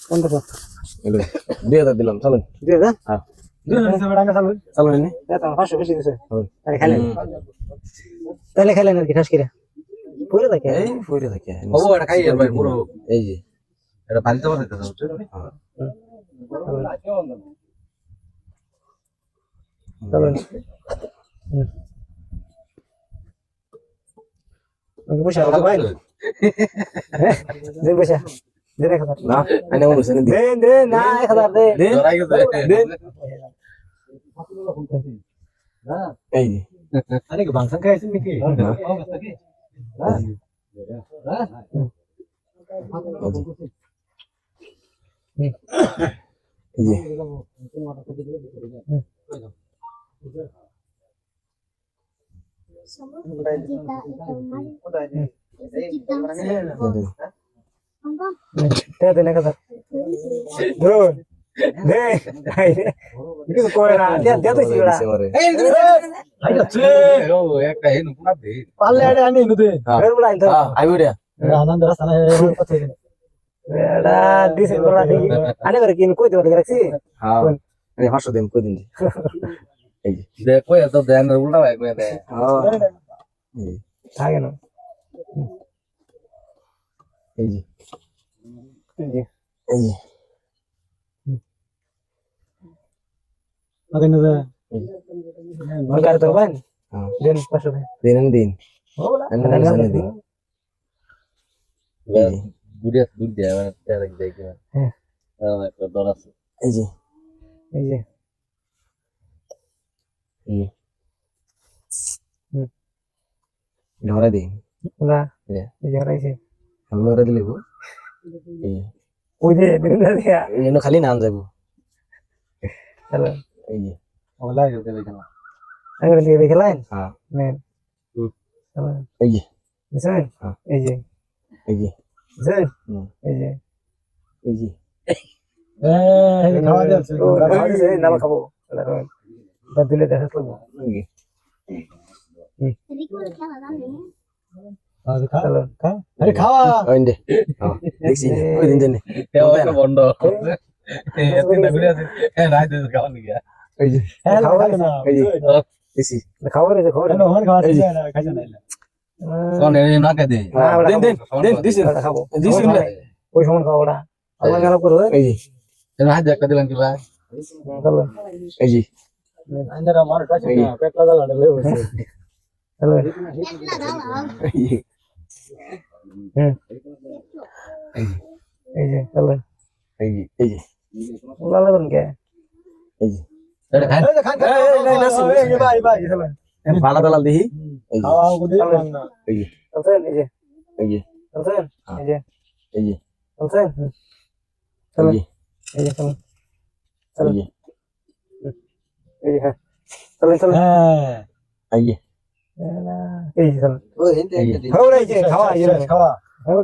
কোনটা তো এলো 2000 দিলাম চলুন দিয়ে দা হ্যাঁ 2000 টাকা চালু চলুন নি এটা 500 বেশি দিছে হুম। তাহলে খেলেন আর কি ঠাস করে পুরো থাকে এই পড়ে থাকে ও এটা খাই আর ভাই পুরো এই যে এটা বালতে পারে তো চলুন ওকে পয়সা আছে ভাই দেন পয়সা দেন 1000 না আইনা মনে হচ্ছে না দি দেন দেন না 1000 দে দেন জড়াই গেছে দেন এই যে আরে কি বাংসা খাইছেন নাকি এই যে দে দেন 1000 ধরুন দে ভাই কিছু করে না দে দে তো সিগড়া ও একটা হেন পুরা দে পারলে এটা আনি নুদে এর বড় আইতো আইবো রে আনন্দ রাস্তা কথা এটা দিছে বড় দেখি আনে করে কিন কই দেব রাখছি হ্যাঁ আরে 500 দিন কই দিন এই যে দে কই তো দেন উল্টা ভাই কই দে হ্যাঁ এই থাকে না এই যে এই যে এই যে আগে না মন করে তো ভাই হ্যাঁ দেন পাশে দিন দিন হোলা আন্না দিন গুড়িয়া দুধ দেয় মানে তেল দেয় কি হ্যাঁ একটা দর আছে এই যে এই যে এই ধরে দিন না এই এই যে রাইছে ধরে দিলে গো এই ওই যে দিন দিয়া এই নো খালি নাম যাবো চলো এই যে ওলা গেছে দেখেন আগে দিয়ে দেখলেন হ্যাঁ নেন চলো এই যে বুঝছেন হ্যাঁ। এই যে এই যে বুঝছেন হুম এই যে এই যে খাওয়া যাচ্ছে খাওয়া যাচ্ছে না খাবো বাদ দিলে দেখা করবো এই যে চলো আরে খাওয়া ওই দে হ্যাঁ দেখছি ওই দিন জানি একটা বন্ধ এতটা গুড়িয়া আছে রাত দিন খাওয়া নি গিয়া এই যে খাওয়া না এই যে দেখছি খাওয়া রে খাওয়া না ওখানে খাওয়া যাচ্ছে না খাইছে না কোন এ না কে দে দেন দেন দেন দিছি খাবো দিছি না ওই সময় খাওয়াটা আমার খারাপ করবে এই যে রাত একটা দিলাম কি ভাই চলো এই যে আন্দারা মার কাছে না পেট লাগা লাগলে বসে চলো এই যে হুম এই যে চলো এই যে এই যে লাগা কোন কে এই যে এটা খান ভাই ভাই চলো ভালো দালাল দেখি এই যে খাওয়া গুদি না এই যে চলছেন এই যে এই যে চলছেন এই যে এই যে চলছেন চলো এই যে চলো চলো এই যে এই যে হ্যাঁ চলো চলো হ্যাঁ এই যে এই যে চলো ও হিন্দি এই যে খাওয়া এই যে খাওয়া এই যে খাওয়া খাওয়া